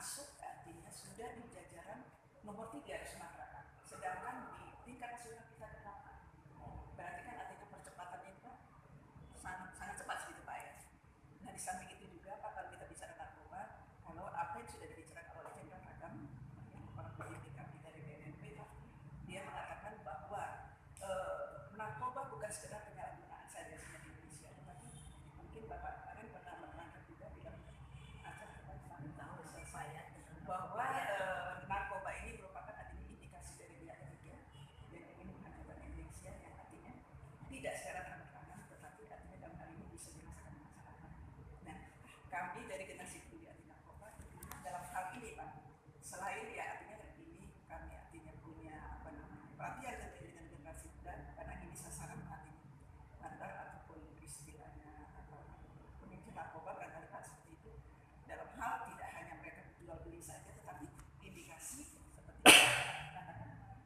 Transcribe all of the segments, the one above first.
masuk artinya sudah di jajaran nomor 3 di Sumatera, sedangkan di tingkat nasional kita ke-8. Berarti kan artinya percepatannya itu sangat cepat gitu Pak ya. Nah di samping itu juga Pak, kalau kita bicara narkoba, kalau apa yang sudah dibicarakan oleh Jenderal Ragam, orang pendidik kami dari BNP, dia mengatakan bahwa narkoba bukan sekedar penyalahgunaan saja di Indonesia, tetapi mungkin Bapak kemarin pernah menerangkan juga di dalam acara bahwa narkoba ini merupakan artinya indikasi dari pihak ketiga yang ingin menghancurkan Indonesia, yang artinya tidak secara terang-terangan, tetapi artinya dalam hal ini bisa dirasakan masyarakat. Nah, kami dari generasi peduli anti narkoba dalam hal ini Pak, selain ya artinya ini kami artinya punya perhatian tentunya dengan generasi muda, karena ini sasaran artinya bandar ataupun istilahnya pemimpin narkoba barangkali Pak seperti itu. Dalam hal tidak hanya mereka jual beli saja, tetapi indikasi seperti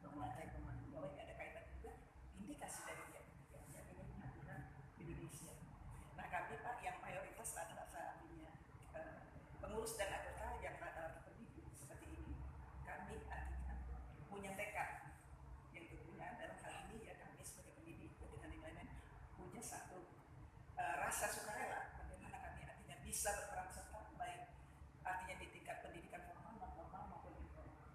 bahwa ini ada kaitan juga indikasi dari dia yang ingin menghancurkan Indonesia. Nah kami Pak yang mayoritas rata-rata artinya pengurus dan anggota yang rata-rata pendidik seperti ini, kami artinya punya tekad yang tentunya dalam hal ini ya kami sebagai pendidik dengan nilai punya satu rasa sukarela bagaimana kami artinya bisa berperan serta baik artinya di tingkat pendidikan formal, non-formal maupun informal.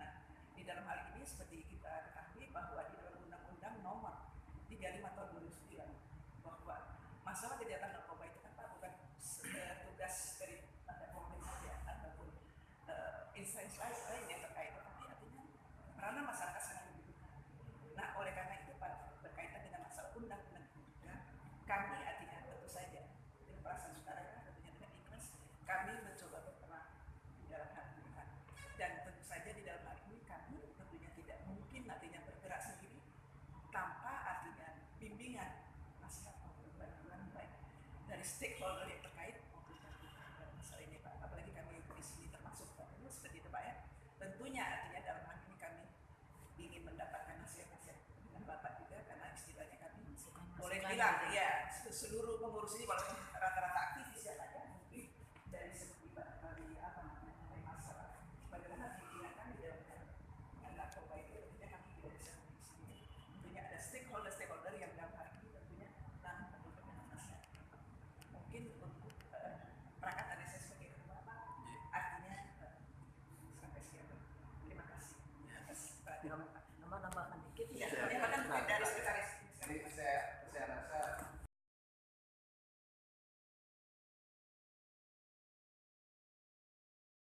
Nah, di dalam hal ini seperti kita ketahui bahwa di dalam Undang-Undang Nomor 35 Tahun 2009 bahwa masalah kejahatan narkoba itu kan Pak bukan tugas dari pemerintah saja ataupun instansi lain yang terkait, tetapi artinya peranan masyarakat sangat membutuhkan. Nah, oleh karena itu Pak berkaitan dengan masalah undang-undang juga, kami artinya tentu saja dengan perasaan sukarela tentunya dengan ikhlas kami mencoba berperan di dalam hal ini Pak. Dan tentu saja di dalam hal ini kami tentunya tidak mungkin artinya bergerak sendiri tanpa artinya bimbingan nasihat maupun bantuan baik dari stakeholder yang terkait maupun dalam masalah ini Pak. Apalagi kami di sini termasuk Pak seperti itu Pak ya. Tentunya artinya dalam hal ini kami ingin mendapatkan nasihat-nasihat dengan Bapak juga, karena istilahnya kami boleh bilang ya seluruh pengurus ini walaupun rata-rata aktivis ya Pak ya, mungkin dari segi dari apa namanya dari masalah bagaimana pimpinan kami dalam narkoba itu tentunya kami tidak bisa sendiri. Tentunya ada stakeholder yang dalam hal ini tentunya kami membutuhkan nasihat. Mungkin untuk perangkat ada saya sebagai ketua Pak, artinya sampai sekian. Terima kasih atas perhatian.